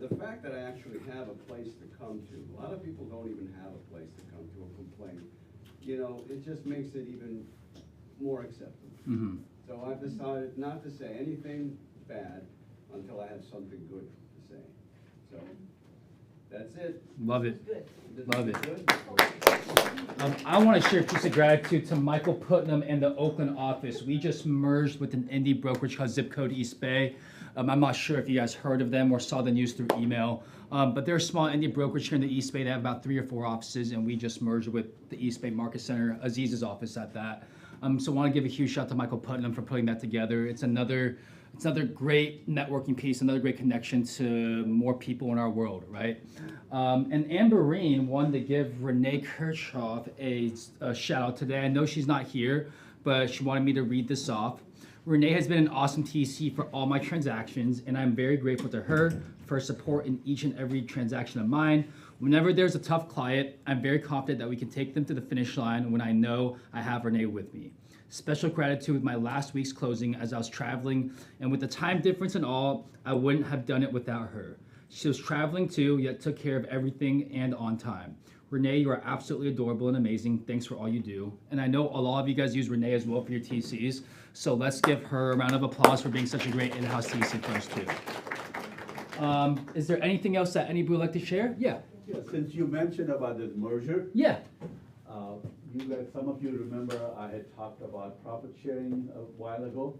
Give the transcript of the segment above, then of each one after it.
the fact that I actually have a place to come to, a lot of people don't even have a place to come to or complain. You know, it just makes it even more acceptable. Mm-hmm. So I've decided not to say anything bad until I have something good to say. So, that's it. Love it. Good. Love it. Good? I want to share a piece of gratitude to Michael Putnam and the Oakland office. We just merged with an indie brokerage called Zip Code East Bay. I'm not sure if you guys heard of them or saw the news through email, but they're a small indie brokerage here in the East Bay. They have about 3 or 4 offices, and we just merged with the East Bay Market Center, Aziz's office at that. So I want to give a huge shout out to Michael Putnam for putting that together. It's another great networking piece, another great connection to more people in our world, right? And Amberine wanted to give Renee Kirchhoff a shout out today. I know she's not here, but she wanted me to read this off. Renee has been an awesome TC for all my transactions, and I'm very grateful to her for her support in each and every transaction of mine. Whenever there's a tough client, I'm very confident that we can take them to the finish line when I know I have Renee with me. Special gratitude with my last week's closing as I was traveling, and with the time difference and all, I wouldn't have done it without her. She was traveling too, yet took care of everything and on time. Renee, you are absolutely adorable and amazing. Thanks for all you do. And I know a lot of you guys use Renee as well for your TCs, so let's give her a round of applause for being such a great in-house TC for us too. Is there anything else that anybody would like to share? Yeah. Yeah, since you mentioned about this merger, Yeah. you guys, some of you remember I had talked about profit sharing a while ago.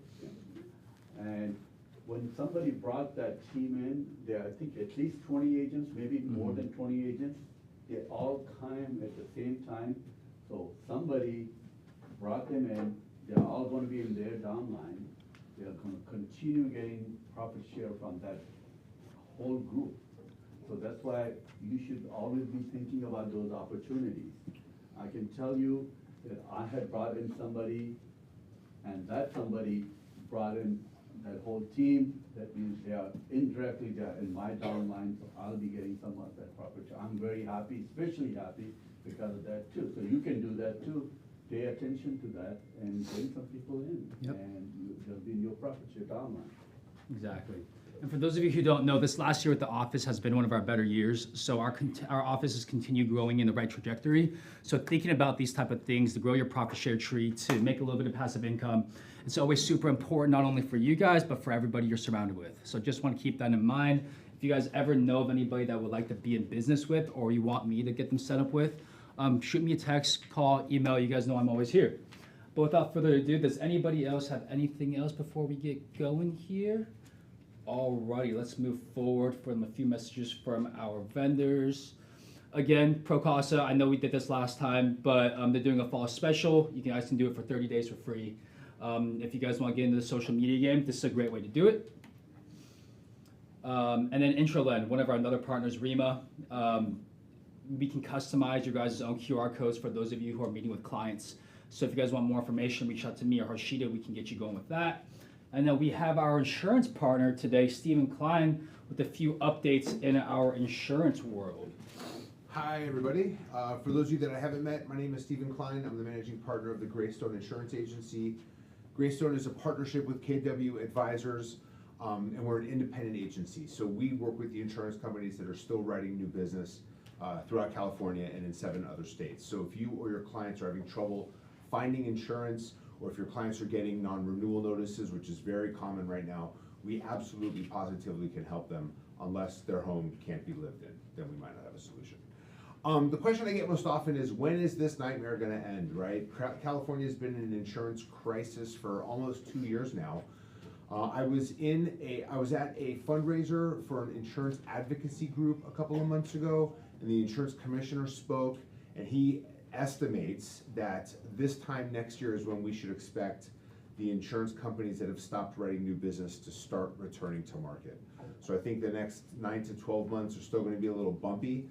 And when somebody brought that team in, there, I think at least 20 agents, maybe more than 20 agents, they all came at the same time. So somebody brought them in, they're all gonna be in their downline. They're gonna continue getting profit share from that whole group. So that's why you should always be thinking about those opportunities. I can tell you that I had brought in somebody, and that somebody brought in that whole team. That means they are indirectly, they are in my downline, so I'll be getting some of that profit share. I'm very happy, especially happy because of that too. So you can do that too. Pay attention to that and bring some people in. Yep. And they'll be in your profit share downline. Exactly. And for those of you who don't know, this last year at the office has been one of our better years. So our office has continued growing in the right trajectory. So thinking about these type of things to grow your profit share tree, to make a little bit of passive income, it's always super important, not only for you guys, but for everybody you're surrounded with. So just want to keep that in mind. If you guys ever know of anybody that would like to be in business with, or you want me to get them set up with, shoot me a text, call, email. You guys know I'm always here. But without further ado, does anybody else have anything else before we get going here? Alrighty, let's move forward from a few messages from our vendors. Again, Procasa, I know we did this last time, but they're doing a fall special. You guys can do it for 30 days for free. If you guys want to get into the social media game, this is a great way to do it. And then Intralend, one of our other partners, Rima. We can customize your guys' own QR codes for those of you who are meeting with clients. So if you guys want more information, reach out to me or Harshita. We can get you going with that. And then we have our insurance partner today, Stephen Klein, with a few updates in our insurance world. Hi, everybody. For those of you that I haven't met, my name is Stephen Klein. I'm the managing partner of the Greystone Insurance Agency. Greystone is a partnership with KW Advisors, and we're an independent agency. So we work with the insurance companies that are still writing new business throughout California and in 7 other states. So if you or your clients are having trouble finding insurance, or if your clients are getting non-renewal notices, which is very common right now, we absolutely positively can help them. Unless their home can't be lived in, then we might not have a solution. The question I get most often is, when is this nightmare gonna end, right? California's been in an insurance crisis for almost 2 years now. I was at a fundraiser for an insurance advocacy group a couple of months ago, and the insurance commissioner spoke, and he estimates that this time next year is when we should expect the insurance companies that have stopped writing new business to start returning to market. So I think the next 9 to 12 months are still going to be a little bumpy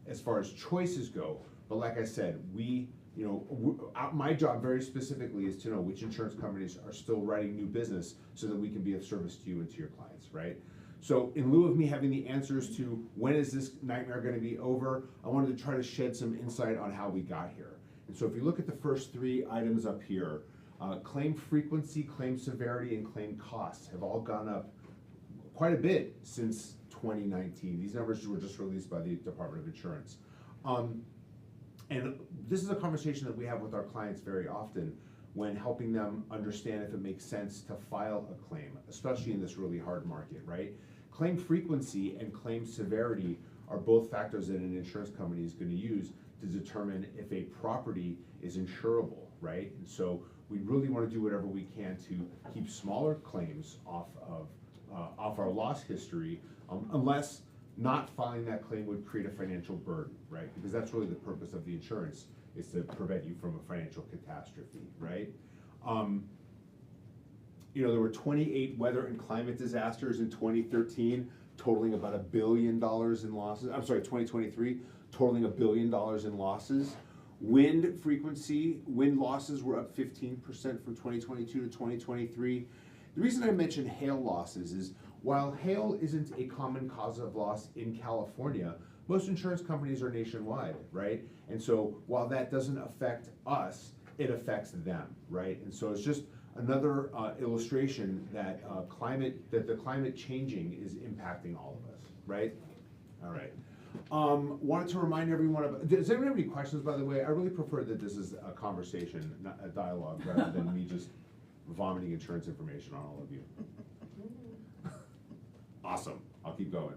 as far as choices go. But like I said, my job very specifically is to know which insurance companies are still writing new business so that we can be of service to you and to your clients, right? So in lieu of me having the answers to when is this nightmare going to be over, I wanted to try to shed some insight on how we got here. And so if you look at the first 3 items up here, claim frequency, claim severity, and claim costs have all gone up quite a bit since 2019. These numbers were just released by the Department of Insurance. And this is a conversation that we have with our clients very often when helping them understand if it makes sense to file a claim, especially in this really hard market, right? Claim frequency and claim severity are both factors that an insurance company is going to use to determine if a property is insurable, right? And so we really want to do whatever we can to keep smaller claims off our loss history, unless not filing that claim would create a financial burden, right? Because that's really the purpose of the insurance, is to prevent you from a financial catastrophe, right? You know, there were 28 weather and climate disasters in 2013, totaling about $1 billion in losses. I'm sorry, 2023, totaling $1 billion in losses. Wind frequency, wind losses were up 15% from 2022 to 2023. The reason I mention hail losses is, while hail isn't a common cause of loss in California, most insurance companies are nationwide, right? And so while that doesn't affect us, it affects them, right? And so it's just another illustration that the climate changing is impacting all of us, right? All right. Wanted to remind everyone of, does anyone have any questions, by the way? I really prefer that this is a conversation, not a dialogue, rather than me just vomiting insurance information on all of you. Awesome, I'll keep going.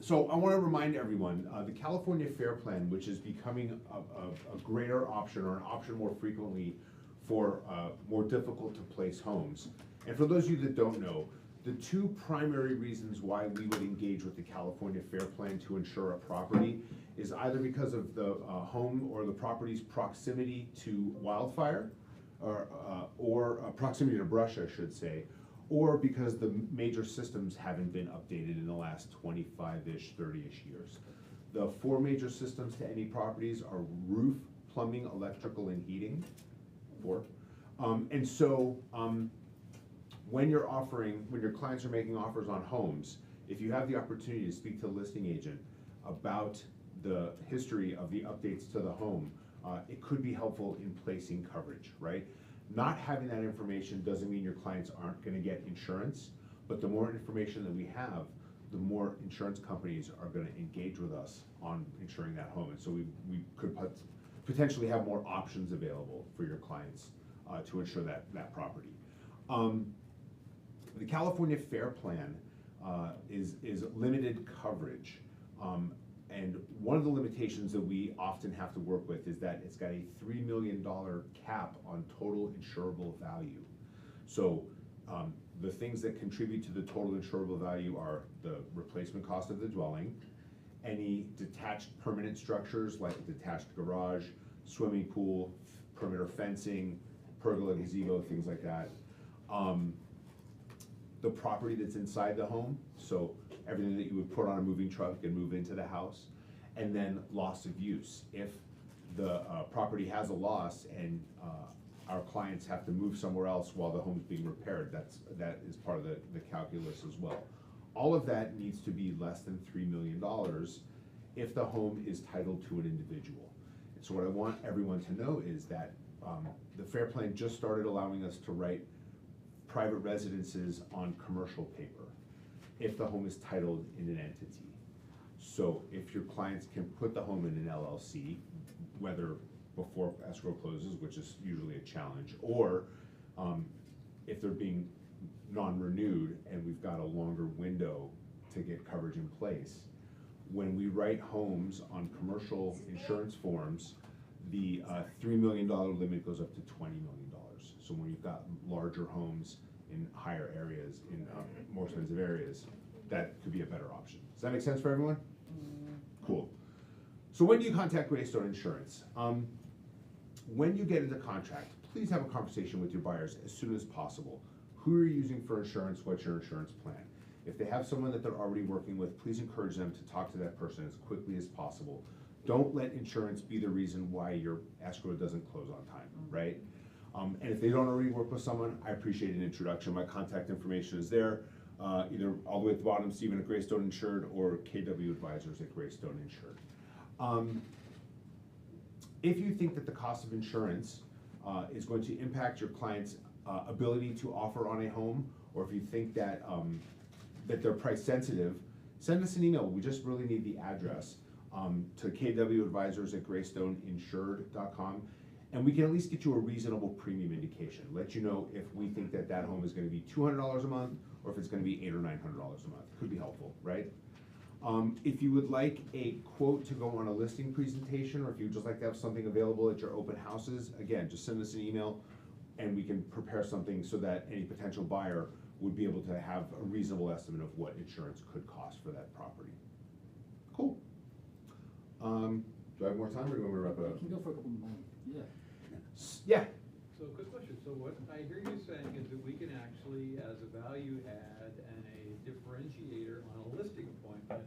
So I want to remind everyone, the California Fair Plan, which is becoming a greater option, or an option more frequently for more difficult to place homes. And for those of you that don't know, the two primary reasons why we would engage with the California Fair Plan to insure a property is either because of the home or the property's proximity to wildfire, or proximity to brush, I should say, or because the major systems haven't been updated in the last 25-ish, 30-ish years. The four major systems to any properties are roof, plumbing, electrical, and heating. And so when your clients are making offers on homes, if you have the opportunity to speak to a listing agent about the history of the updates to the home, it could be helpful in placing coverage, right? Not having that information doesn't mean your clients aren't going to get insurance, but the more information that we have, the more insurance companies are going to engage with us on insuring that home. And so we could potentially have more options available for your clients to insure that property. The California Fair Plan is limited coverage. And one of the limitations that we often have to work with is that it's got a $3 million cap on total insurable value. So the things that contribute to the total insurable value are the replacement cost of the dwelling, any detached permanent structures like a detached garage, swimming pool, perimeter fencing, pergola, gazebo, things like that. The property that's inside the home, so everything that you would put on a moving truck and move into the house, and then loss of use. If the property has a loss and our clients have to move somewhere else while the home's being repaired, that is part of the calculus as well. All of that needs to be less than $3 million if the home is titled to an individual. And so what I want everyone to know is that the Fair Plan just started allowing us to write private residences on commercial paper if the home is titled in an entity. So if your clients can put the home in an LLC, whether before escrow closes, which is usually a challenge, or if they're being non-renewed and we've got a longer window to get coverage in place, when we write homes on commercial insurance forms, the $3 million limit goes up to $20 million. So when you've got larger homes in higher areas, in more expensive areas, that could be a better option. Does that make sense for everyone? Cool. So when do you contact Greystone Insurance? When you get into contract, please have a conversation with your buyers as soon as possible. Who are you using for insurance? What's your insurance plan? If they have someone that they're already working with, please encourage them to talk to that person as quickly as possible. Don't let insurance be the reason why your escrow doesn't close on time, right? And if they don't already work with someone, I appreciate an introduction. My contact information is there, either all the way at the bottom, Stephen at Greystone Insured, or KW Advisors at Greystone Insured. If you think that the cost of insurance is going to impact your client's ability to offer on a home, or if you think that that they're price sensitive, send us an email. We just really need the address to kwadvisors@greystoneinsured.com. And we can at least get you a reasonable premium indication, let you know if we think that that home is gonna be $200 a month, or if it's gonna be $800 or $900 a month. Could be helpful, right? If you would like a quote to go on a listing presentation, or if you'd just like to have something available at your open houses, again, just send us an email, and we can prepare something so that any potential buyer would be able to have a reasonable estimate of what insurance could cost for that property. Cool. Do I have more time, or do you want me to wrap it You up? can go for a couple more, yeah. Yeah. So quick question, so what I hear you saying is that we can actually, as a value add and a differentiator on a listing appointment,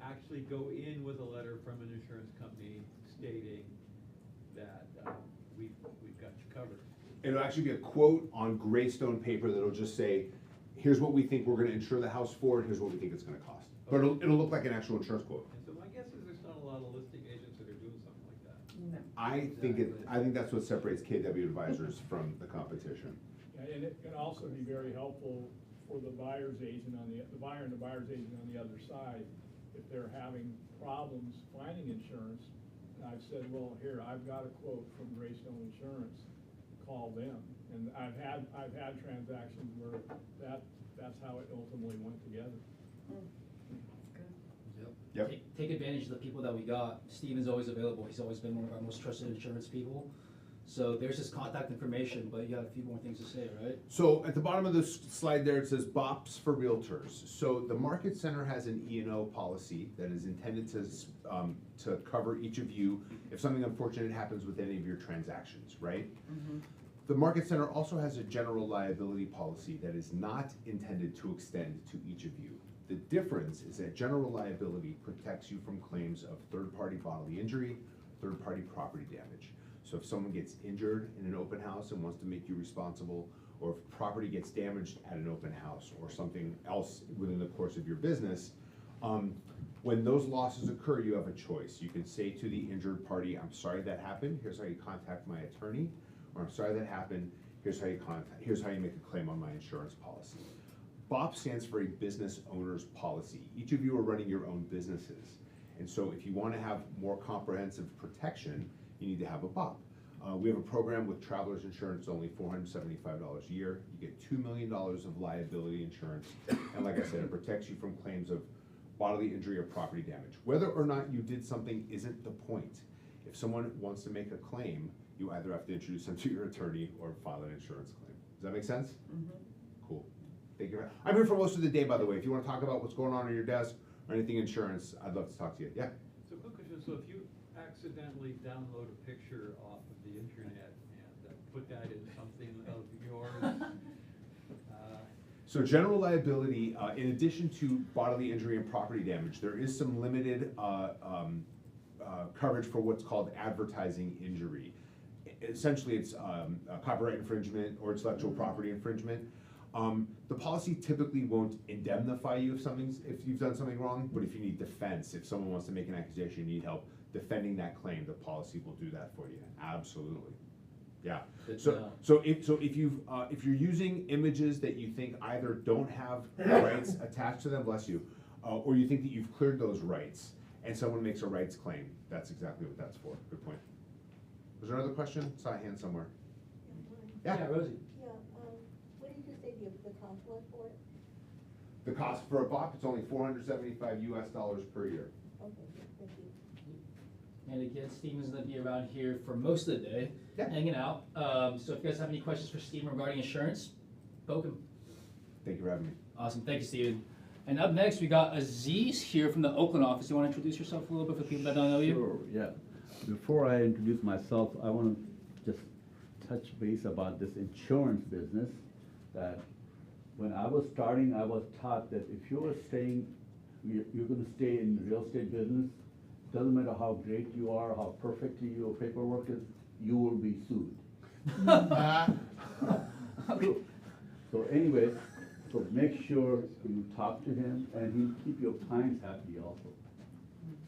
actually go in with a letter from an insurance company stating that we've got you covered. It'll actually be a quote on Greystone paper that'll just say, here's what we think we're gonna insure the house for, and here's what we think it's gonna cost. But it'll look like an actual insurance quote. And so my guess is there's not a lot of listing agents that are doing something like that. I think that's what separates KW Advisors from the competition. And it can also be very helpful for the buyer's agent on the buyer and the buyer's agent on the other side, if they're having problems finding insurance. And I've said, well, here, I've got a quote from Greystone Insurance, call them. And I've had transactions where that's how it ultimately went together. Yep. Take advantage of the people that we got. Steven's always available. He's always been one of our most trusted insurance people. So there's his contact information, but you have a few more things to say, right? So at the bottom of this slide there, it says BOPs for realtors. So the Market Center has an E&O policy that is intended to cover each of you if something unfortunate happens with any of your transactions, right? The Market Center also has a general liability policy that is not intended to extend to each of you. The difference is that general liability protects you from claims of third-party bodily injury, third-party property damage. So if someone gets injured in an open house and wants to make you responsible, or if property gets damaged at an open house, or something else within the course of your business, when those losses occur, you have a choice. You can say to the injured party, I'm sorry that happened, here's how you contact my attorney, or I'm sorry that happened, here's how you make a claim on my insurance policy. BOP stands for a business owner's policy. Each of you are running your own businesses. And so if you want to have more comprehensive protection, you need to have a BOP. We have a program with Travelers Insurance, only $475 a year. You get $2 million of liability insurance. And like I said, it protects you from claims of bodily injury or property damage. Whether or not you did something isn't the point. If someone wants to make a claim, you either have to introduce them to your attorney or file an insurance claim. Does that make sense? Cool. Thank you. I'm here for most of the day, by the way. If you want to talk about what's going on your desk or anything insurance, I'd love to talk to you. Yeah? So quick question, so if you accidentally download a picture off of the internet and put that in something of yours, So general liability, in addition to bodily injury and property damage, there is some limited coverage for what's called advertising injury. Essentially, it's copyright infringement or intellectual property infringement. The policy typically won't indemnify you if you've done something wrong, but if you need defense, if someone wants to make an accusation, you need help defending that claim, the policy will do that for you. Absolutely. Yeah. Good to So know. if you're using images that you think either don't have rights attached to them, bless you, or you think that you've cleared those rights, and someone makes a rights claim, that's exactly what that's for. Good point. Was there another question? Saw a hand somewhere. Yeah, Rosie. Yeah, what did you say the cost was for it? The cost for a BOP, it's only $475 US per year. Okay, thank you. And again, Steven's gonna be around here for most of the day, Yeah. hanging out. So if you guys have any questions for Steven regarding insurance, poke him. Thank you for having me. Awesome, thank you, Steven. And up next, we got Aziz here from the Oakland office. You wanna introduce yourself a little bit for people that don't know you? Sure, yeah. Before I introduce myself, I want to just touch base about this insurance business. That when I was starting, I was taught that if you are staying, you're going to stay in the real estate business, doesn't matter how great you are, how perfectly your paperwork is, you will be sued. So anyway, so make sure you talk to him, and he'll keep your clients happy also.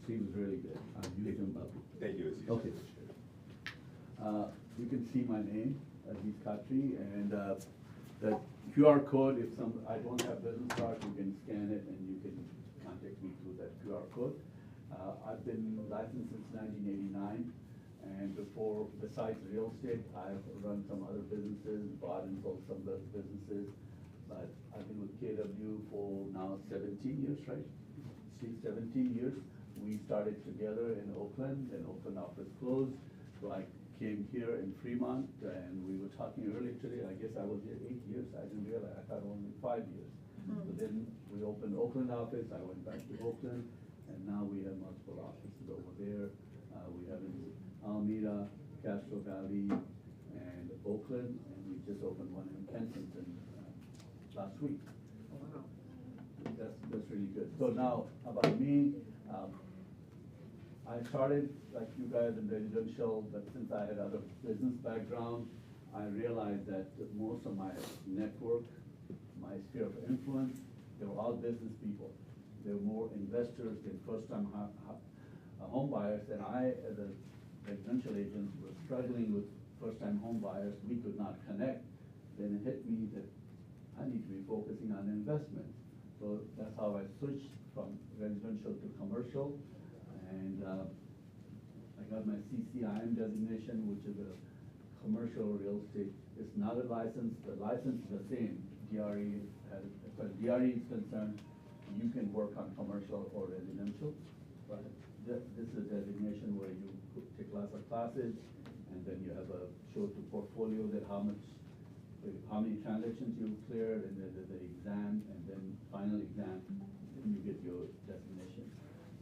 He was really good. I'll use him up. Thank you, Aziz. Okay. You can see my name, Aziz Khatri, and the QR code, I don't have business card, you can scan code. I've been licensed since 1989, and before, besides real estate, I've run some other businesses, bought and sold some other businesses. But I've been with KW for now 17 years, right? See, 17 years. We started together in Oakland, then Oakland office closed. So I came here in Fremont, and we were talking earlier today, I guess I was here 8 years. I didn't realize, I thought only 5 years. So then we opened Oakland office, I went back to Oakland, and now we have multiple offices over there. We have in Alameda, Castro Valley, and Oakland, and we just opened one in Kensington last week. That's really good. So now, about me, I started, like you guys, in residential, but since I had other business background, I realized that most of my network, my sphere of influence, they were all business people. They were more investors than first-time home buyers, and I, as a residential agent, was struggling with first-time home buyers. We could not connect. Then it hit me that I need to be focusing on investment. So that's how I switched from residential to commercial. And I got my CCIM designation, which is a commercial real estate. It's not a license. The license is the same. DRE, as far as DRE is concerned, you can work on commercial or residential. But this is a designation where you take lots of classes, and then you have a show to portfolio that how many transactions you've cleared, and then there's the exam, and then final exam, then you get your designation.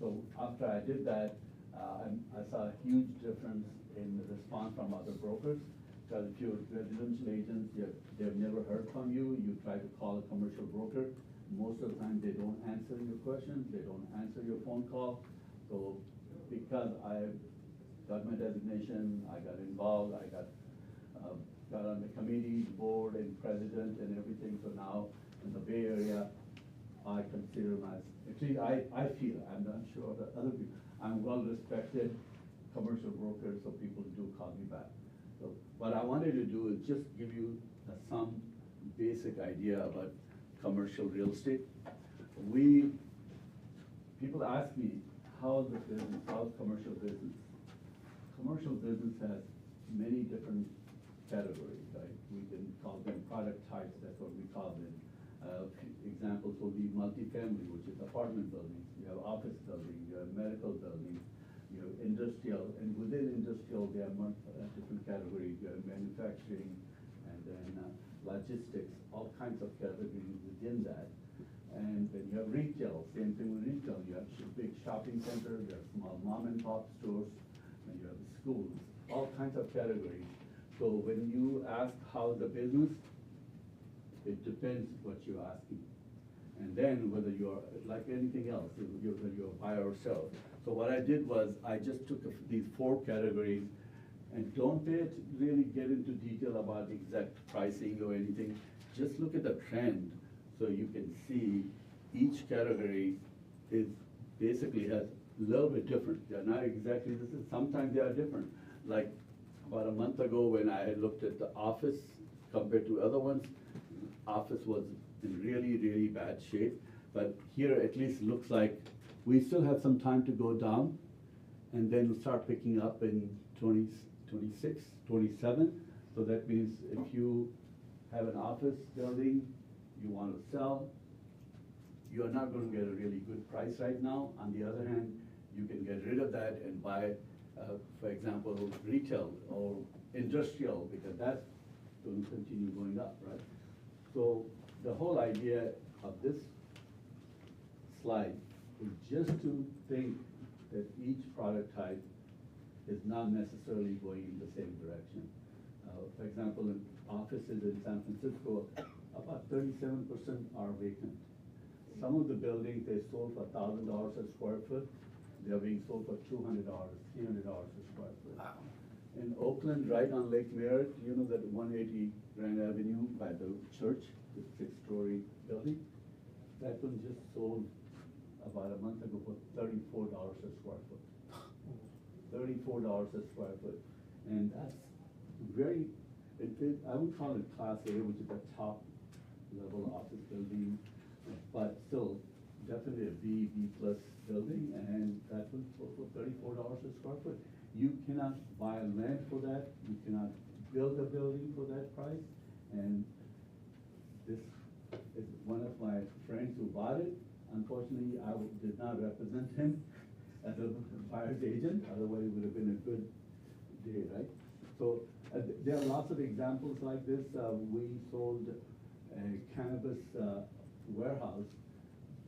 So after I did that, I saw a huge difference in the response from other brokers. Because if you're residential agents, they've never heard from you. You try to call a commercial broker. Most of the time, they don't answer your questions. They don't answer your phone call. So because I got my designation, I got involved, I got on the committee, board, and president, and everything. So now in the Bay Area, I consider myself, actually, I feel, I'm not sure that other people, I'm well-respected commercial broker, so people do call me back. So what I wanted to do is just give you some basic idea about commercial real estate. People ask me, how's the business, how's commercial business? Commercial business has many different categories, right? We can call them product types, that's what we call them. Examples will be multifamily, which is apartment buildings. You have office buildings, you have medical buildings, you have industrial, and within industrial, there are different categories. You have manufacturing, and then logistics, all kinds of categories within that. And then you have retail, same thing with retail. You have big shopping centers, you have small mom and pop stores, and you have schools, all kinds of categories. So when you ask how's the business, it depends what you're asking. And then whether you're, like anything else, whether you're a buyer or seller. So what I did was, I just took these 4 categories, and don't really get into detail about exact pricing or anything. Just look at the trend, so you can see each category is basically has a little bit different. They're not exactly the same. Sometimes they are different. Like about a month ago, when I had looked at the office compared to other ones, office was in really, really bad shape. But here at least looks like we still have some time to go down, and then we'll start picking up in 26, 27. So that means if you have an office building you want to sell, you are not going to get a really good price right now. On the other hand, you can get rid of that and buy, for example, retail or industrial, because that's going to continue going up, right? So the whole idea of this slide is just to think that each product type is not necessarily going in the same direction. For example, in offices in San Francisco, about 37% are vacant. Some of the buildings, they sold for $1,000 a square foot. They're being sold for $200, $300 a square foot. Wow. In Oakland, right on Lake Merritt, you know that 180 Grand Avenue by the church, the 6-story building? That one just sold about a month ago for $34 a square foot. $34 a square foot. And that's very, I would call it Class A, which is the top level office building, but still, definitely a B plus building, and that was for $34 a square foot. You cannot buy land for that, you cannot build a building for that price, and this is one of my friends who bought it. Unfortunately, I did not represent him as a buyer's agent, otherwise it would have been a good day, right? So, there are lots of examples like this. We sold a cannabis warehouse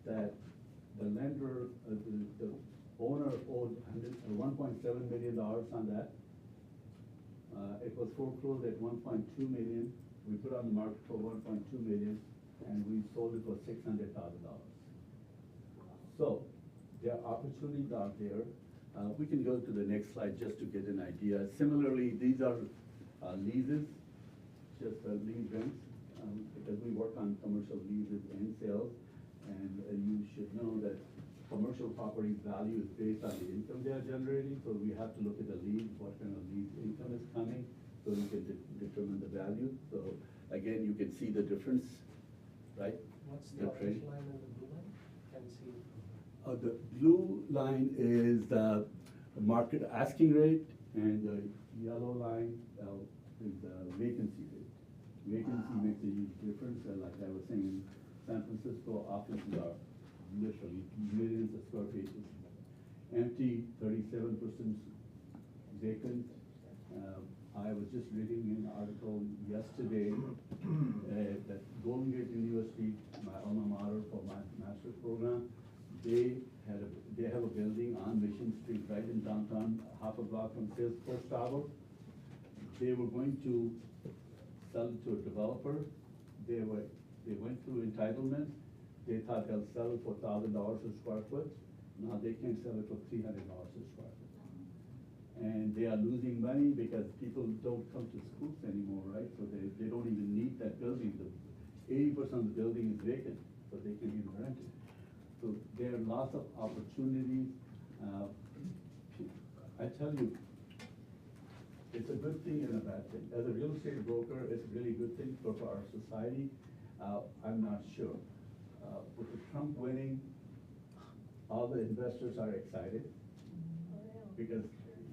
that the lender, the owner owed $1.7 million on that. It was foreclosed at $1.2 million. We put on the market for $1.2 million, and we sold it for $600,000. So, there are opportunities out there. We can go to the next slide just to get an idea. Similarly, these are leases, just lease rents, because we work on commercial leases and sales. And you should know that commercial property value is based on the income they are generating, so we have to look at the lease, what kind of lease income is coming, so you can determine the value. So again, you can see the difference, right? What's the trade. orange line and the blue line? Can see. The blue line is the market asking rate, and the yellow line is the vacancy rate. Vacancy makes a huge difference, like I was saying, San Francisco offices are literally millions of square feet. Empty, 37% vacant. I was just reading an article yesterday that Golden Gate University, my alma mater for my master's program, they have a building on Mission Street, right in downtown, half a block from Salesforce Tower. They were going to sell it to a developer. They went through entitlement. They thought they'll sell it for $1,000 a square foot. Now they can sell it for $300 a square foot. And they are losing money because people don't come to schools anymore, right? So they don't even need that building. 80% of the building is vacant, so they can even rent it. So there are lots of opportunities. I tell you, it's a good thing and a bad thing. As a real estate broker, it's a really good thing for our society. I'm not sure. With the Trump winning, all the investors are excited because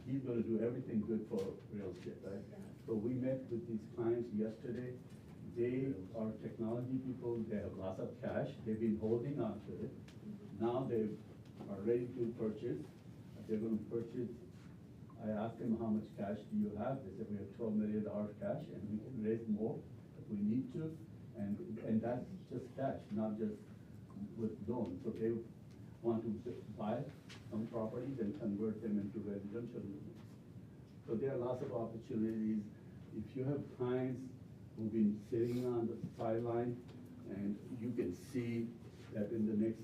he's going to do everything good for real estate, right? So we met with these clients yesterday. They are technology people. They have lots of cash. They've been holding on to it. Now they are ready to purchase. They're going to purchase. I asked them, how much cash do you have? They said, we have $12 million cash, and we can raise more if we need to. And that's just cash, not just with loans. So they want to buy some properties and convert them into residential units. So there are lots of opportunities. If you have clients who've been sitting on the sideline, and you can see that in the next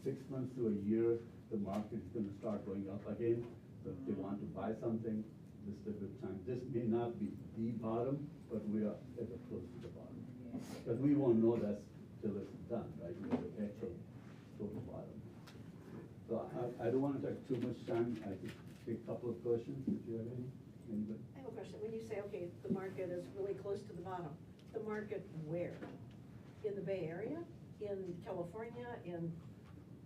6 months to a year, the market is going to start going up again. So if they want to buy something, this is a good time. This may not be the bottom, but we are ever close to the bottom. Because we won't know that till it's done, right? We have the actual total bottom. So I don't want to take too much time. I could take a couple of questions if you have any. Anybody? I have a question. When you say, okay, the market is really close to the bottom, the market where? In the Bay Area? In California? In?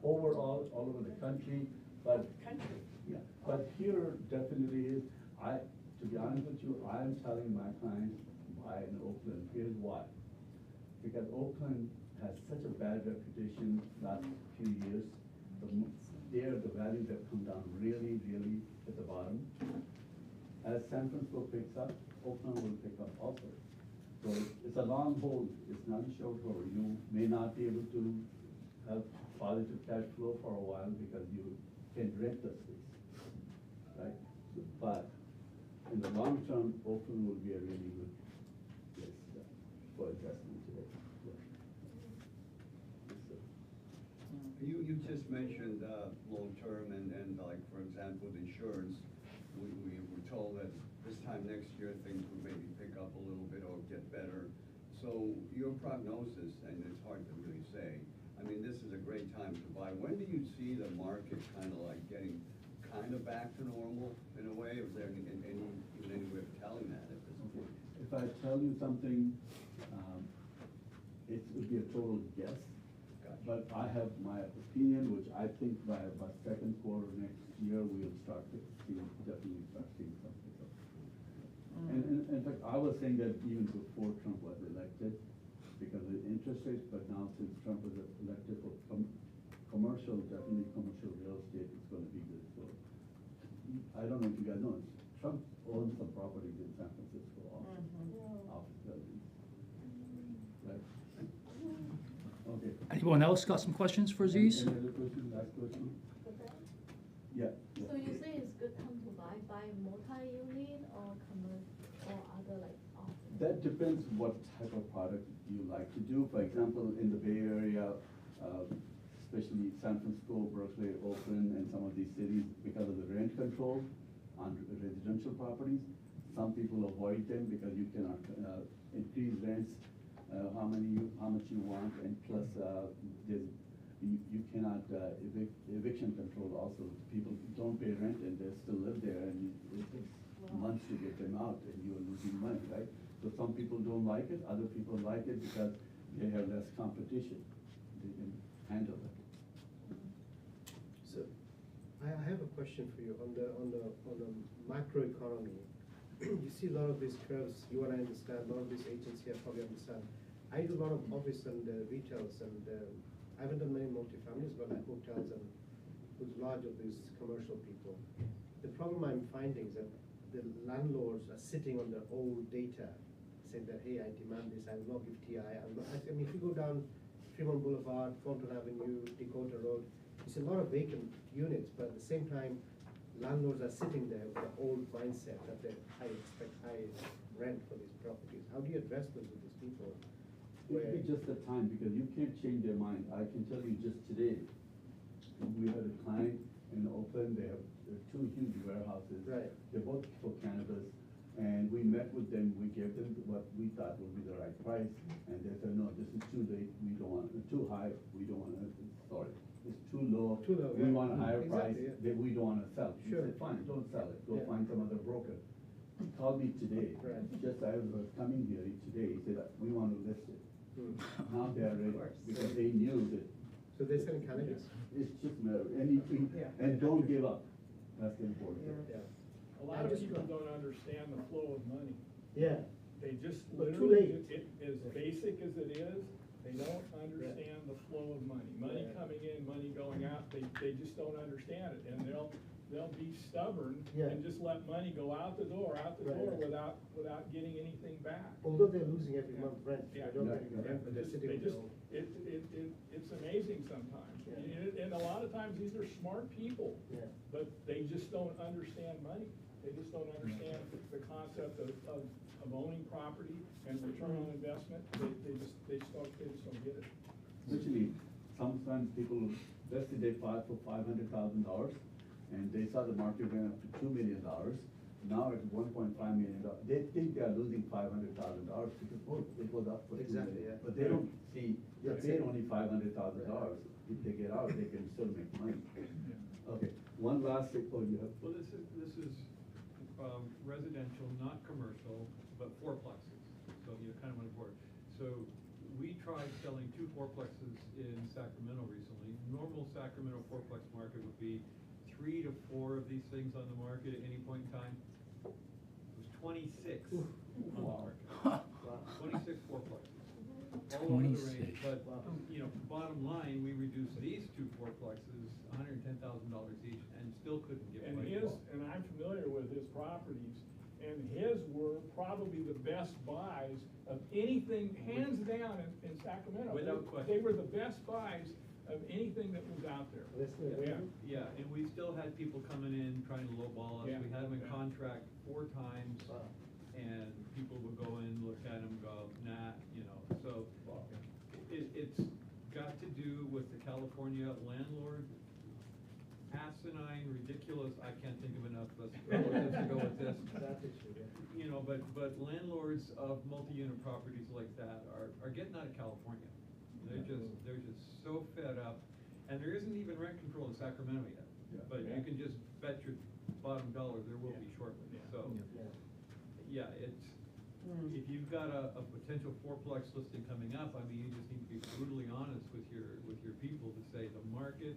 Overall, all over the country, but. Country? Yeah, but here definitely is, to be honest with you, I'm telling my clients to buy in Oakland. Here's why. Because Oakland has such a bad reputation last few years. The values have come down really, really at the bottom. As San Francisco picks up, Oakland will pick up also. So it's a long hold, it's not a short hold. You may not be able to have positive cash flow for a while because you can rent the space, right? But in the long term, Oakland will be a really good place for investment today. Yeah. Yes, sir. You just mentioned long-term and like, for example, with insurance, we were told that this time next year, things would maybe pick up a little bit or get better. So your prognosis, and it's hard to really say, I mean, this is a great time to buy. When do you see the market kind of like getting kind of back to normal in a way? Is there any way of telling that at this point? If I tell you something, it would be a total guess. Gotcha. but I have my opinion, which I think by second quarter next year, we'll start to see, definitely start seeing something. So. And in fact, I was saying that even before Trump was elected, because of the interest rates, but now since Trump was elected for commercial, definitely commercial real estate is gonna be good. So, I don't know if you guys know, Trump owns some properties in San Francisco, office buildings. Right? Okay. Anyone else got some questions for Aziz? Any other question, last question? Yeah. yeah. So you say it's good time to buy multi-unit or or other like office? That depends what type of product you like to do. For example, in the Bay Area, especially San Francisco, Berkeley, Oakland, and some of these cities, because of the rent control on residential properties, some people avoid them because you cannot increase rents how much you want, and plus you cannot eviction control also. People don't pay rent and they still live there, and it takes months to get them out, and you're losing money, right? So some people don't like it, other people like it because they have less competition. They can handle it. So, I have a question for you on the macroeconomy. You see a lot of these curves, you and I understand, a lot of these agents here probably understand. I do a lot of office and retails, and I haven't done many multifamilies, but like hotels and who's large of these commercial people. The problem I'm finding is that the landlords are sitting on their old data, saying that, hey, I demand this, I will not give TI. I mean, if you go down Fremont Boulevard, Thornton Avenue, Dakota Road, you see a lot of vacant units, but at the same time, landlords are sitting there with an old mindset that I expect high rent for these properties. How do you address this with these people? It'll be just the time, because you can't change their mind. I can tell you just today, we had a client in Oakland, they have two huge warehouses. Right. They're both for cannabis, and we met with them, we gave them what we thought would be the right price, and they said, no, this is too late, we don't want, too high, we don't want to, sorry, it's too low. Too low, We yeah. want a higher price, Exactly, yeah. that we don't want to sell. We Sure. said, fine, don't sell it, go Yeah. find some other broker. He called me today, Right. just as I was coming here today, he said, we want to list it. Now they are ready, because they knew that So they're selling cannabis? it's just matter, anything, and don't give up, that's the important thing. Yeah. A lot of people don't understand the flow of money. Yeah. They just But too literally, late. as basic as it is, they don't understand the flow of money. Money Yeah. coming in, money going out, they just don't understand it, and they'll be stubborn Yeah. and just let money go out the door Right. without getting anything back. Although they're losing every month rent, Yeah. I don't Yeah. think rent, but they're Just- sitting they with just, their it's amazing sometimes. Yeah. And a lot of times, these are smart people, Yeah. but they just don't understand money. They just don't understand the concept of owning property and return on investment. They just don't get it. Especially, sometimes people, let's say they filed for $500,000, and they saw the market went up to $2 million, now it's $1.5 million. They think they are losing $500,000 because, oh, it was up for $2 million. Exactly, yeah. But they don't see, Yeah. they paid only $500,000. If they get out, they can still make money. Okay, one last thing, oh, you have? Well, this is residential, not commercial, but fourplexes, so you kind of want to board. So we tried selling 2 fourplexes in Sacramento recently. Normal Sacramento fourplex market would be 3 to 4 of these things on the market at any point in time. It was 26 on the market. 26 fourplexes. All over the range, 26. but, you know, bottom line, we reduced these 2 fourplexes, $110,000 each, and still couldn't get And money. and I'm familiar with his properties, and his were probably the best buys of anything, hands down in Sacramento. Without question. They were the best buys of anything that was out there. Less than Yeah. available? Yeah, and we still had people coming in trying to lowball us. Yeah. We had them in Yeah. contract 4 times, Wow. and people would go in, look at them, go, nah, you know, so. It's got to do with the California landlord asinine, ridiculous, I can't think of enough relatives to go with this. That is true, yeah. You know, but landlords of multi-unit properties like that are getting out of California. They're just so fed up, and there isn't even rent control in Sacramento yet. Yeah. But you can just bet your bottom dollar there will be shortly, so. Yeah. Yeah, if you've got a potential fourplex listing coming up, I mean, you just need to be brutally honest with your people to say the market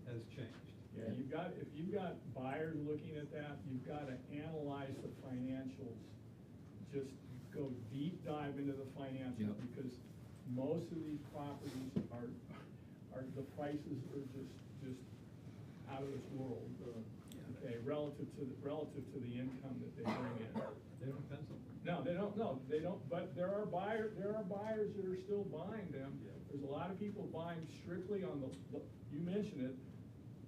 has changed. Yeah, if you've got buyers looking at that, you've got to analyze the financials. Just go deep dive into the financials, Yep. because most of these properties are, the prices are just out of this world. Okay, relative to the income that they bring in. They don't pencil. No, they don't, but there are buyers that are still buying them. Yeah. There's a lot of people buying strictly on you mentioned it,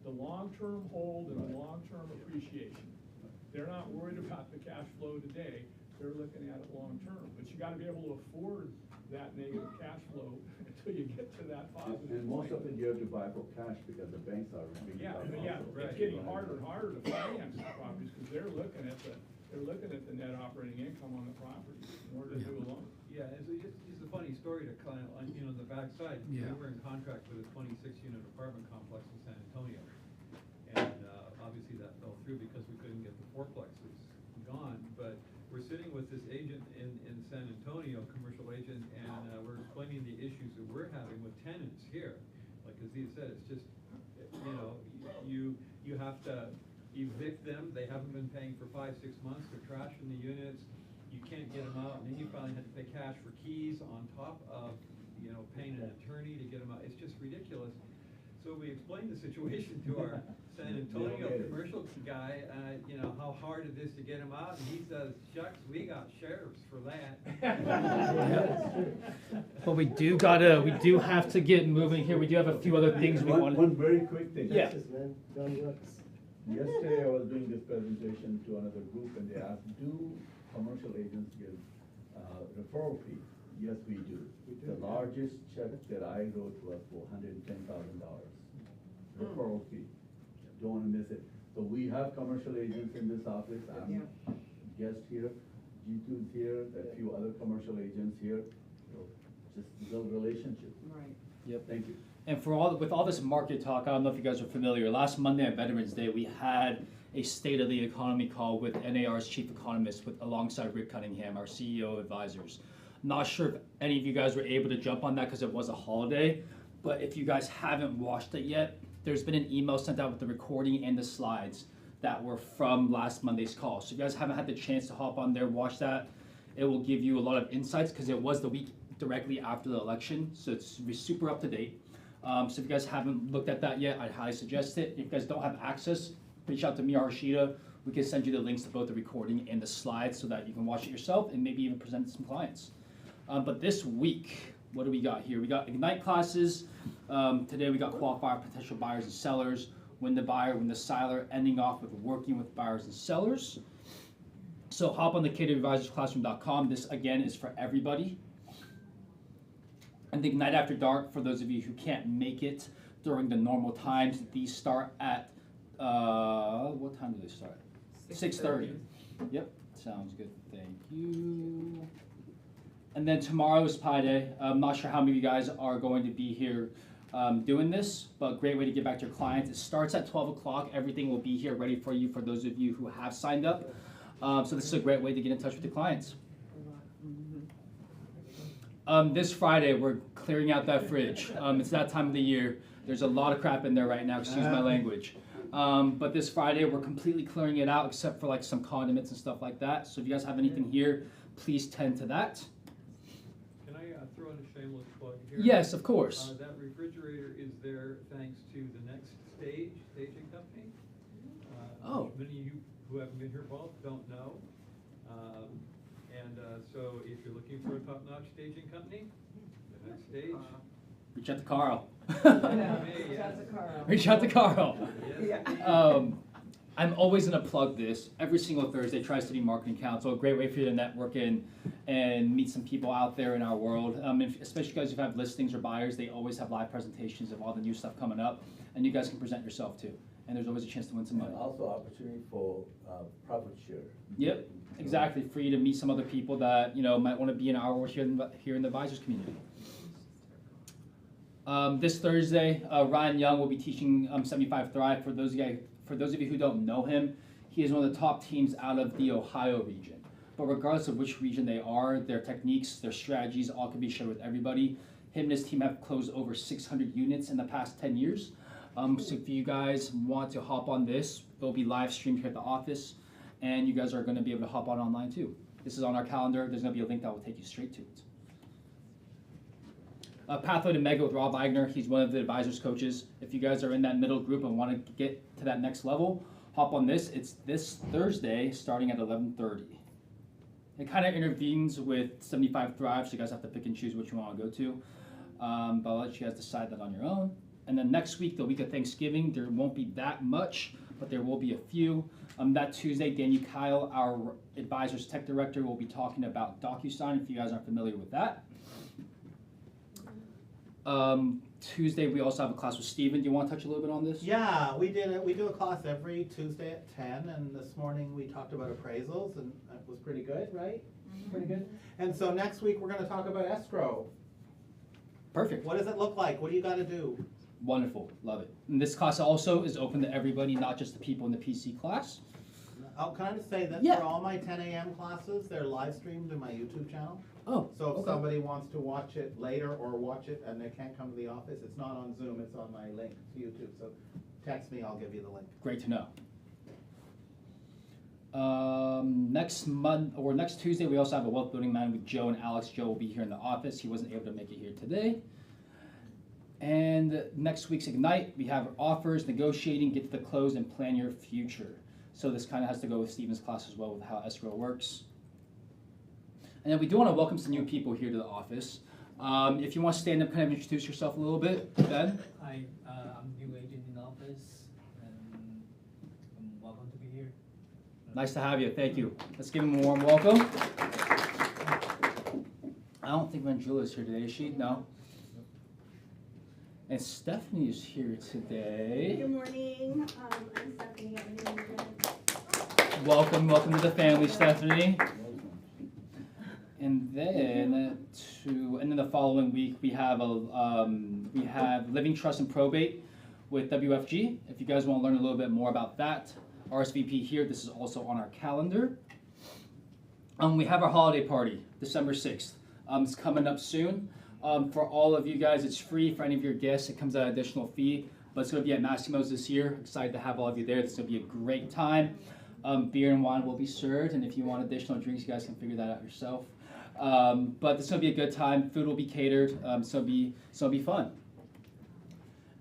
the long-term hold and the long-term appreciation. They're not worried about the cash flow today, they're looking at it long-term, but you gotta be able to afford that negative cash flow until you get to that positive And most point. of it you have to buy for cash because the banks are really Yeah, tough yeah, also. it's getting harder and harder to finance the properties, because they're looking at the net operating income on the property in order to do a loan. Yeah, it's a funny story to kind of, you know, the backside. Yeah. We were in contract with a 26-unit apartment complex in San Antonio. And obviously that fell through because we couldn't get the fourplexes gone. But we're sitting with this agent in San Antonio, commercial agent, and we're explaining the issues that we're having with tenants here. Like Aziz said, it's just, you know, you have to evict them. They haven't been paying for 5-6 months. They're trashing the units. You can't get them out, and then you finally have to pay cash for keys on top of, you know, paying an attorney to get them out. It's just ridiculous. So we explained the situation to our San Antonio commercial guy, you know, how hard it is to get them out, and he says, shucks, we got sheriffs for that. But we do have to get moving here. We do have a few other things we want. One very quick thing. Yeah. Texas, man, done works. Yesterday, I was doing this presentation to another group, and they asked, do commercial agents give referral fee? Yes, we do. We do, The yeah. largest check that I wrote was for $110,000 referral fee. Don't wanna miss it. So we have commercial agents in this office. I'm guest here, G2's here, a few other commercial agents here. So just build relationship. Right. Yep. Thank you. And with all this market talk, I don't know if you guys are familiar, last Monday on Veterans Day, we had a State of the Economy call with NAR's chief economist alongside Rick Cunningham, our CEO of Advisors. Not sure if any of you guys were able to jump on that because it was a holiday, but if you guys haven't watched it yet, there's been an email sent out with the recording and the slides that were from last Monday's call. So if you guys haven't had the chance to hop on there, watch that. It will give you a lot of insights because it was the week directly after the election, so it's super up to date. So if you guys haven't looked at that yet, I'd highly suggest it. If you guys don't have access, reach out to me or Harshita. We can send you the links to both the recording and the slides so that you can watch it yourself and maybe even present it to some clients. But this week, what do we got here? We got Ignite classes. Today we got qualified potential buyers and sellers, win the buyer, win the seller, ending off with working with buyers and sellers. So hop on the KWAdvisorsClassroom.com. This again is for everybody. And the Ignite After Dark, for those of you who can't make it during the normal times, these start at, what time do they start? 6:30. Yep, sounds good, thank you. And then tomorrow is Pi Day. I'm not sure how many of you guys are going to be here doing this, but great way to get back to your clients. It starts at 12 o'clock. Everything will be here ready for you for those of you who have signed up. So this is a great way to get in touch with your clients. This Friday, we're clearing out that fridge. It's that time of the year. There's a lot of crap in there right now, excuse my language. But this Friday, we're completely clearing it out except for like some condiments and stuff like that. So if you guys have anything here, please tend to that. Can I throw in a shameless plug here? Yes, of course. That refrigerator is there thanks to the Next Stage staging company. Oh. Many of you who haven't been here both don't know. So if you're looking for a top-notch staging company, the Next Stage. Reach out to Carl. Yeah. Reach out to Carl. Yes. I'm always going to plug this. Every single Thursday, Tri-City Marketing Council, a great way for you to network and meet some people out there in our world. Especially guys who have listings or buyers, they always have live presentations of all the new stuff coming up, and you guys can present yourself too. And there's always a chance to win some money. And also opportunity for profit share. Yep, exactly. For you to meet some other people that might want to be in our world here in the advisors community. This Thursday, Ryan Young will be teaching 75 Thrive. For those of you who don't know him, he is one of the top teams out of the Ohio region. but regardless of which region they are, their techniques, their strategies, all can be shared with everybody. Him and his team have closed over 600 units in the past 10 years. So if you guys want to hop on this, it'll be live streamed here at the office, and you guys are going to be able to hop on online too. This is on our calendar. There's going to be a link that will take you straight to it. Pathway to Mega with Rob Wagner. He's one of the advisors coaches. If you guys are in that middle group and want to get to that next level, hop on this. It's this Thursday starting at 11:30. It kind of intervenes with 75 Thrive, so you guys have to pick and choose which you want to go to. But I'll let you guys decide that on your own. And then next week, the week of Thanksgiving, there won't be that much, but there will be a few. That Tuesday, Daniel Kyle, our advisors tech director, will be talking about DocuSign, if you guys aren't familiar with that. Tuesday, we also have a class with Steven. Do you want to touch a little bit on this? Yeah, we do a class every Tuesday at 10, and this morning we talked about appraisals, and it was pretty good, right? Pretty good. And so next week, we're gonna talk about escrow. Perfect. What does it look like? What do you gotta do? Wonderful. Love it. And this class also is open to everybody, not just the people in the PC class. Oh, can I just say that Yeah. for all my 10 a.m. classes, they're live streamed in my YouTube channel. Oh, So if okay. somebody wants to watch it later or watch it and they can't come to the office, it's not on Zoom, it's on my link to YouTube. So text me, I'll give you the link. Great to know. Next Tuesday, we also have a wealth building man with Joe and Alex. Joe will be here in the office. He wasn't able to make it here today. And next week's Ignite, we have offers, negotiating, get to the close, and plan your future. So this kind of has to go with Steven's class as well with how escrow works. And then we do want to welcome some new people here to the office. If you want to stand up, kind of introduce yourself a little bit, Ben. Hi, I'm new agent in the office, and I'm welcome to be here. Nice to have you. Thank you. Let's give him a warm welcome. I don't think Manjula is here today, is she? No. And Stephanie is here today. Good morning, I'm Stephanie, I'm a new agent. Welcome to the family, Stephanie. And then the following week we have Living Trust and Probate with WFG. If you guys want to learn a little bit more about that, RSVP here. This is also on our calendar. We have our holiday party, December 6th. It's coming up soon. For all of you guys, it's free. For any of your guests, it comes at an additional fee. But it's going to be at Massimo's this year. Excited to have all of you there. It's going to be a great time. Beer and wine will be served, and if you want additional drinks, you guys can figure that out yourself. But it's going to be a good time. Food will be catered, so it'll be fun.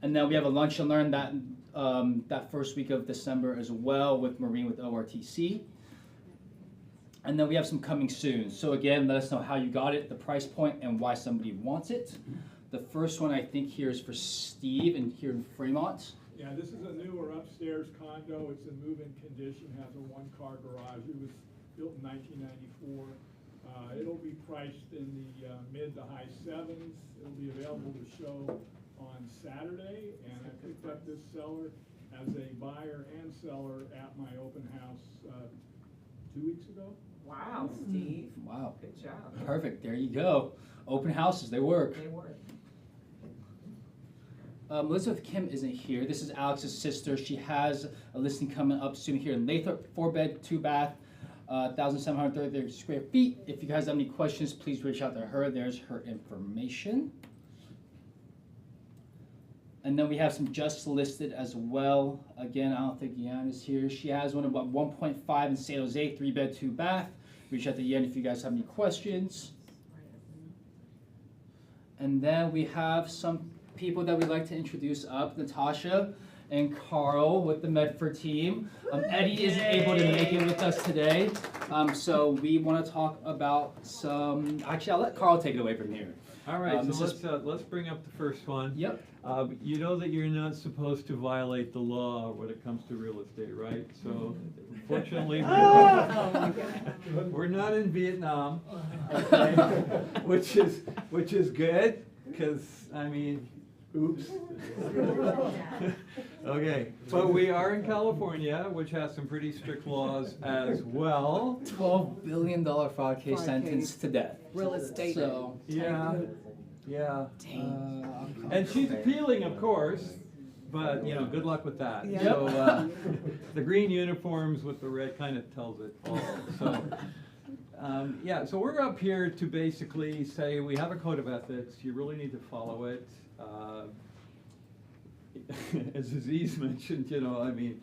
And then we have a lunch and learn that first week of December as well with Maureen with ORTC. And then we have some coming soon. So again, let us know how you got it, the price point, and why somebody wants it. The first one I think here is for Steve and here in Fremont. Yeah, this is a newer upstairs condo. It's in move-in condition, has a one-car garage. It was built in 1994. It'll be priced in the mid to high sevens. It'll be available to show on Saturday, and I picked up this seller as a buyer and seller at my open house 2 weeks ago. Wow, Steve. Wow. Good job. Perfect. There you go. Open houses, they work. They work. Elizabeth Kim isn't here. This is Alex's sister. She has a listing coming up soon here in Lathrop, 4-bed, 2-bath, 1,730 square feet. If you guys have any questions, please reach out to her. There's her information. And then we have some just listed as well. Again, I don't think Yan is here. She has one about 1.5 in San Jose, 3-bed, 2-bath. Reach out to Yan if you guys have any questions. And then we have some people that we'd like to introduce up, Natasha and Carl with the Medford team. Eddie isn't able to make it with us today, so we want to talk about some. Actually, I'll let Carl take it away from here. All right, so let's bring up the first one. Yep. You know that you're not supposed to violate the law when it comes to real estate, right? So fortunately, we're not in Vietnam, okay? which is good, because I mean, oops. Okay, but we are in California, which has some pretty strict laws as well. $12 billion fraud case sentenced to death. Real estate. So Yeah. And she's appealing, of course, but you know, good luck with that. Yeah. So the green uniforms with the red kind of tells it all. So Yeah, so we're up here to basically say, we have a code of ethics, you really need to follow it. As Aziz mentioned, you know, I mean,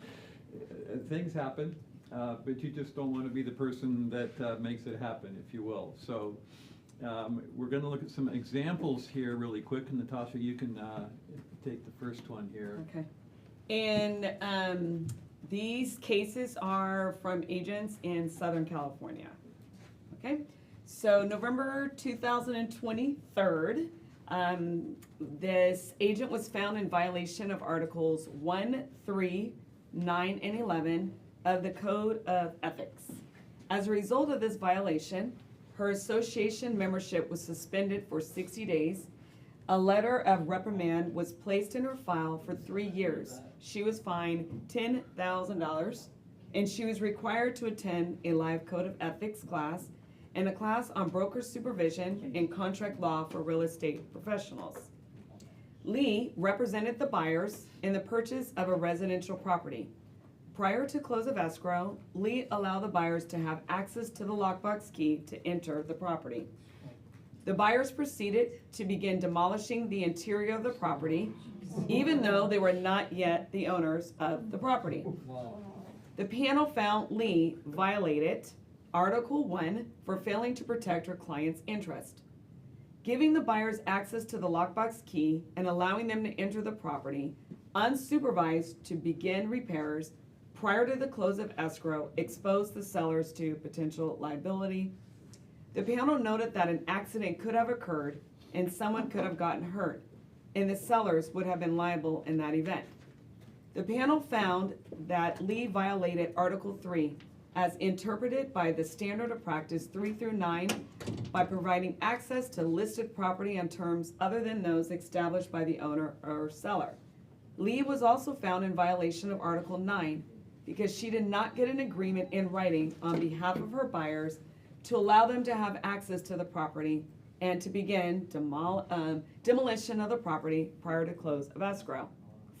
things happen, but you just don't want to be the person that makes it happen, if you will. So we're going to look at some examples here really quick, and Natasha, you can take the first one here. Okay. And these cases are from agents in Southern California. Okay, so November 2023, this agent was found in violation of Articles 1, 3, 9, and 11 of the Code of Ethics. As a result of this violation, her association membership was suspended for 60 days. A letter of reprimand was placed in her file for 3 years. She was fined $10,000, and she was required to attend a live Code of Ethics class and a class on broker supervision and contract law for real estate professionals. Lee represented the buyers in the purchase of a residential property. Prior to close of escrow, Lee allowed the buyers to have access to the lockbox key to enter the property. The buyers proceeded to begin demolishing the interior of the property, even though they were not yet the owners of the property. The panel found Lee violated Article 1 for failing to protect her client's interest. Giving the buyers access to the lockbox key and allowing them to enter the property unsupervised to begin repairs prior to the close of escrow exposed the sellers to potential liability. The panel noted that an accident could have occurred and someone could have gotten hurt, and the sellers would have been liable in that event. The panel found that Lee violated Article 3 as interpreted by the Standard of Practice 3 through 9 by providing access to listed property on terms other than those established by the owner or seller. Lee was also found in violation of Article 9 because she did not get an agreement in writing on behalf of her buyers to allow them to have access to the property and to begin demolition of the property prior to close of escrow.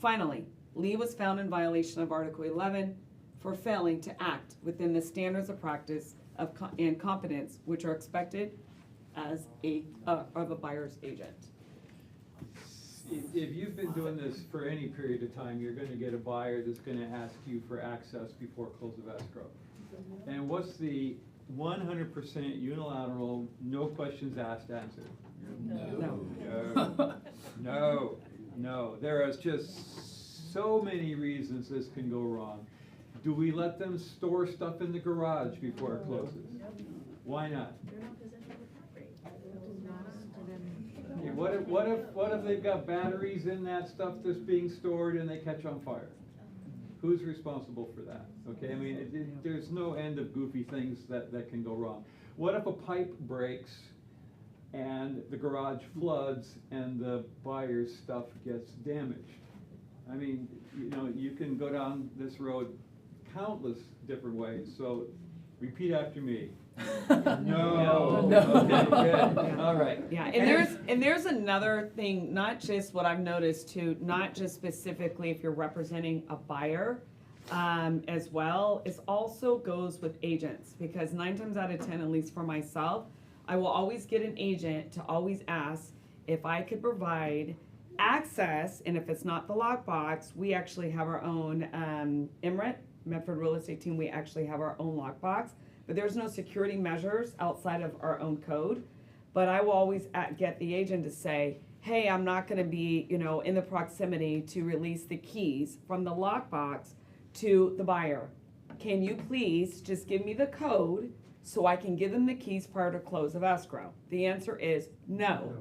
Finally, Lee was found in violation of Article 11 for failing to act within the standards of practice and competence which are expected as of a buyer's agent. If you've been doing this for any period of time, you're gonna get a buyer that's gonna ask you for access before close of escrow. And what's the 100% unilateral, no questions asked answer? No. There is just so many reasons this can go wrong. Do we let them store stuff in the garage before it closes? Why not? Okay, what if they've got batteries in that stuff that's being stored and they catch on fire? Who's responsible for that? Okay, I mean, there's no end of goofy things that can go wrong. What if a pipe breaks and the garage floods and the buyer's stuff gets damaged? I mean, you know, you can go down this road countless different ways, so repeat after me. No. Okay, good. All right. Yeah, and there's another thing, not just what I've noticed too, not just specifically if you're representing a buyer as well, it also goes with agents, because 9 times out of 10, at least for myself, I will always get an agent to always ask if I could provide access, and if it's not the lockbox, we actually have our own MRET, Medford Real Estate Team, we actually have our own lockbox. But there's no security measures outside of our own code. But I will always get the agent to say, hey, I'm not gonna be, you know, in the proximity to release the keys from the lockbox to the buyer. Can you please just give me the code so I can give them the keys prior to close of escrow? The answer is no.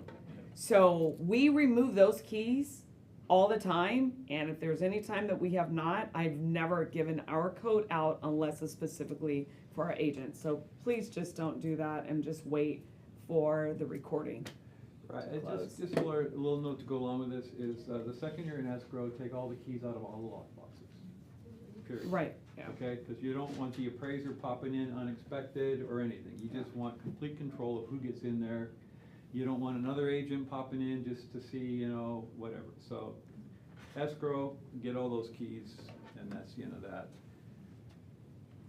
So we remove those keys all the time, and if there's any time that we have not, I've never given our code out unless it's specifically for our agents. So please just don't do that and just wait for the recording. Right, just a little note to go along with this is the second you're in escrow, take all the keys out of all the lockboxes. Period. Right, yeah. Okay, because you don't want the appraiser popping in unexpected or anything. You just want complete control of who gets in there. You don't want another agent popping in just to see, you know, whatever. So escrow, get all those keys, and that's the end of that.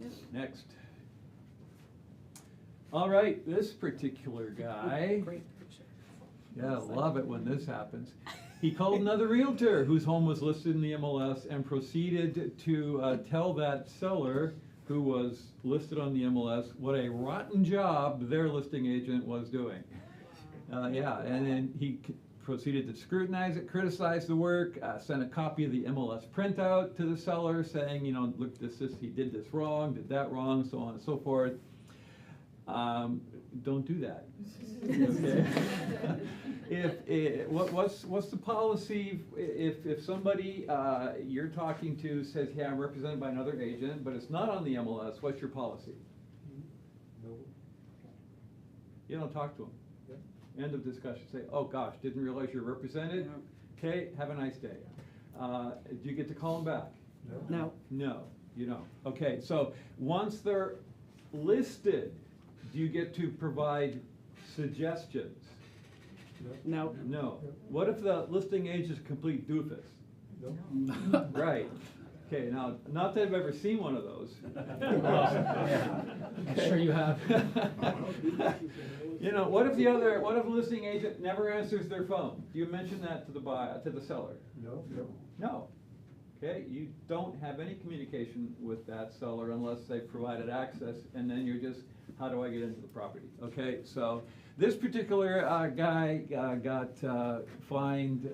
Yep. Next. All right, this particular guy, Great picture. yeah, love it when this happens. He called another realtor whose home was listed in the MLS and proceeded to tell that seller who was listed on the MLS what a rotten job their listing agent was doing. Yeah, and then he proceeded to scrutinize it, criticize the work, sent a copy of the MLS printout to the seller saying, you know, look, this, he did this wrong, did that wrong, so on and so forth. Don't do that. Okay? What's the policy if somebody you're talking to says, yeah, I'm represented by another agent, but it's not on the MLS, what's your policy? No. You don't talk to them. End of discussion. Say, oh gosh, didn't realize you're represented. Okay, have a nice day. Do you get to call them back? No. No, you don't. Okay, so once they're listed, do you get to provide suggestions? No. No. What if the listing agent is a complete doofus? No. Right. Okay, now, not that I've ever seen one of those. I'm sure you have. You know, what if the listing agent never answers their phone? Do you mention that to the seller? No. No. Okay, you don't have any communication with that seller unless they've provided access, and then you're just, how do I get into the property? Okay, so this particular guy got fined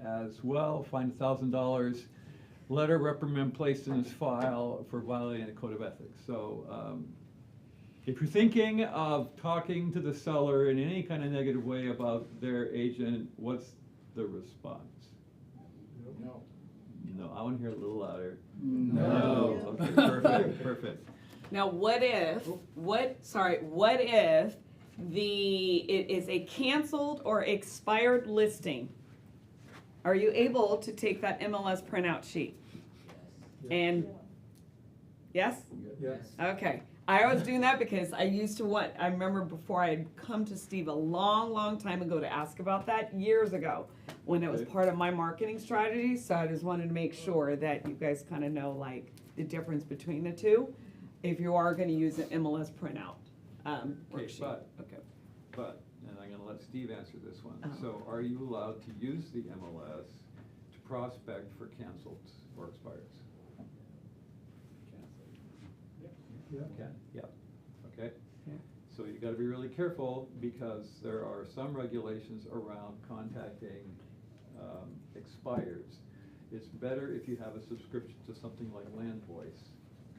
as well, fined $1,000, letter reprimand placed in his file for violating the code of ethics. So if you're thinking of talking to the seller in any kind of negative way about their agent, what's the response? No. No, I want to hear it a little louder. No. Okay, perfect, perfect. Now, what if it is a canceled or expired listing? Are you able to take that MLS printout sheet? And, yes? Yes. Okay. I was doing that because I remember before I had come to Steve a long, long time ago to ask about that, years ago, when it was part of my marketing strategy, so I just wanted to make sure that you guys kind of know, like, the difference between the two, if you are gonna use an MLS printout, worksheet. But, and I'm gonna let Steve answer this one. Oh. So are you allowed to use the MLS to prospect for canceled or expires? Yeah. Can, yeah, okay. Yeah. So you gotta be really careful because there are some regulations around contacting expires. It's better if you have a subscription to something like LandVoice,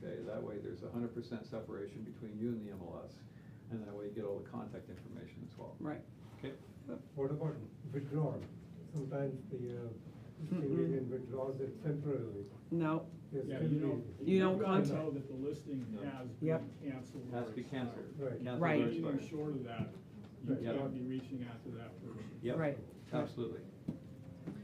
okay? That way there's 100% separation between you and the MLS, and that way you get all the contact information as well. Right. Okay? What about withdrawal? Sometimes the listing agent withdraws it temporarily. No. Yeah, you don't You gotta know that the listing has been Yep. canceled. Has or to be canceled. expired. Right. Canceled or Right. Anything expired. short of that, you Yep. gotta be reaching out to that person. Yep. Right. Absolutely.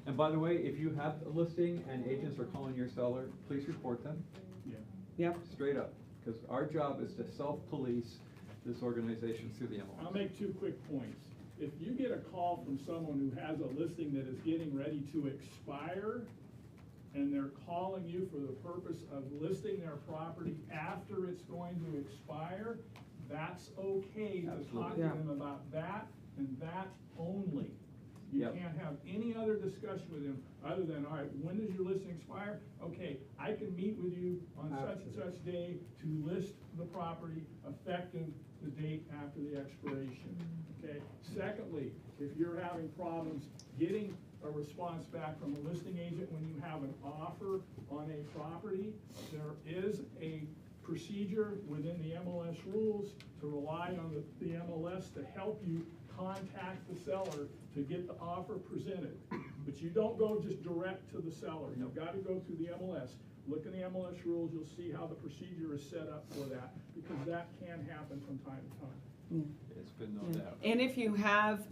And by the way, if you have a listing and agents are calling your seller, please report them. Yeah. Yep. Straight up, because our job is to self-police this organization through the MLS. I'll make 2 quick points. If you get a call from someone who has a listing that is getting ready to expire, and they're calling you for the purpose of listing their property after it's going to expire, that's okay to talk to Absolutely. Yeah. them about that and that only. You Yep. can't have any other discussion with them other than, all right, when does your listing expire? Okay, I can meet with you on such and such day to list the property effective the date after the expiration, okay? Secondly, if you're having problems getting a response back from a listing agent when you have an offer on a property, there is a procedure within the MLS rules to rely on the MLS to help you contact the seller to get the offer presented. But you don't go just direct to the seller. You've got to go through the MLS. Look in the MLS rules, you'll see how the procedure is set up for that, because that can happen from time to time. It's been no doubt. And if you have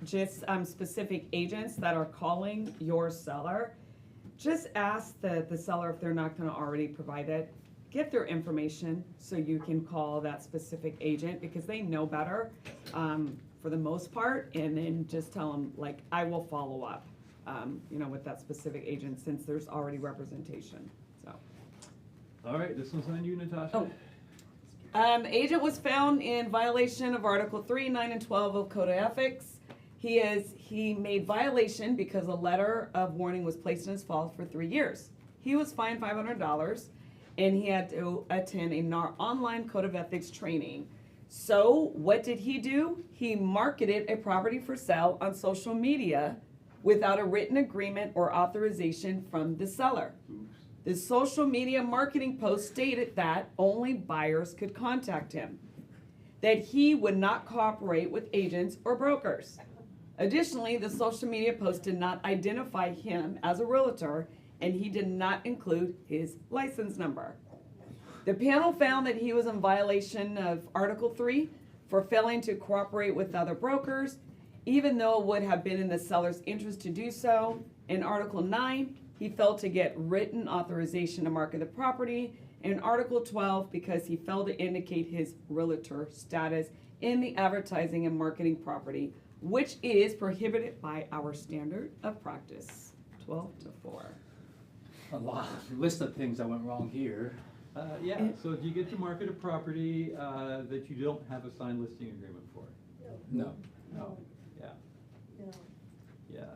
just specific agents that are calling your seller, just ask the seller if they're not gonna already provide it. Get their information so you can call that specific agent, because they know better for the most part, and then just tell them, like, I will follow up, with that specific agent, since there's already representation, so. All right, this one's on you, Natasha. Oh. Agent was found in violation of Article 3, 9, and 12 of Code of Ethics. He made violation because a letter of warning was placed in his file for 3 years. He was fined $500, and he had to attend a online Code of Ethics training. So what did he do? He marketed a property for sale on social media without a written agreement or authorization from the seller. The social media marketing post stated that only buyers could contact him, that he would not cooperate with agents or brokers. Additionally, the social media post did not identify him as a realtor, and he did not include his license number. The panel found that he was in violation of Article 3 for failing to cooperate with other brokers, even though it would have been in the seller's interest to do so. In Article 9, he failed to get written authorization to market the property. In Article 12, because he failed to indicate his realtor status in the advertising and marketing property, which is prohibited by our standard of practice, 12-4. A lot, list of things that went wrong here. Yeah, so do you get to market a property that you don't have a signed listing agreement for? No. No. Yeah. Yeah,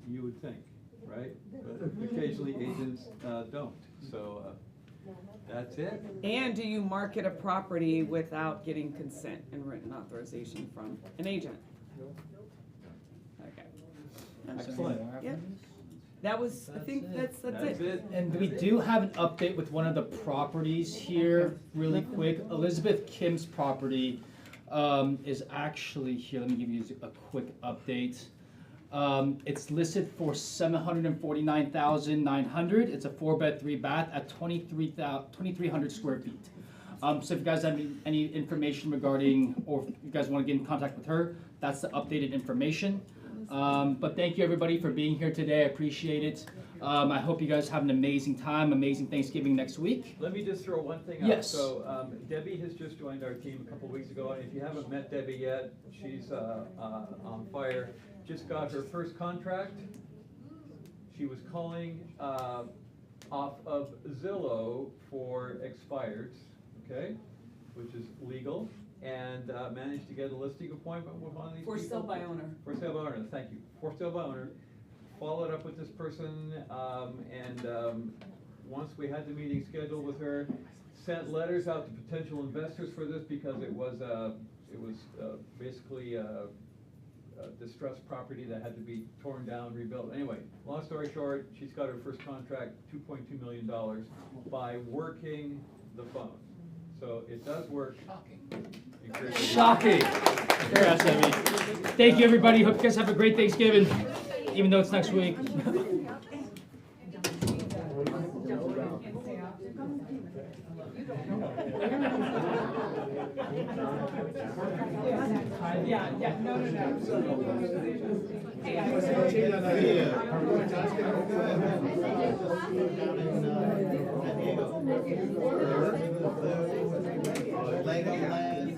you would think, right? But occasionally agents don't, so that's it. And do you market a property without getting consent and written authorization from an agent? Okay. Excellent. Yep. That was, I think that's it. And we do have an update with one of the properties here, really quick. Elizabeth Kim's property is actually here. Let me give you a quick update. It's listed for $749,900. It's a 4-bed, 3-bath at 2,300 square feet. So if you guys have any information regarding, or if you guys want to get in contact with her, that's the updated information. But thank you everybody for being here today. I appreciate it. I hope you guys have an amazing time, amazing Thanksgiving next week. Let me just throw one thing out. Yes. So Debbie has just joined our team a couple weeks ago, and if you haven't met Debbie yet, she's on fire. Just got her first contract. She was calling off of Zillow for expireds, okay, which is legal, and managed to get a listing appointment with one of these For people. sale by owner. For sale by owner, thank you. For sale by owner. Followed up with this person, and once we had the meeting scheduled with her, sent letters out to potential investors for this because it was basically a distressed property that had to be torn down, rebuilt. Anyway, long story short, she's got her first contract, $2.2 million, by working the phone. So it does work. Shocking. Congrats, Debbie. Thank you, everybody. Hope you guys have a great Thanksgiving, even though it's next week. Yeah, no. Hey, Legoland.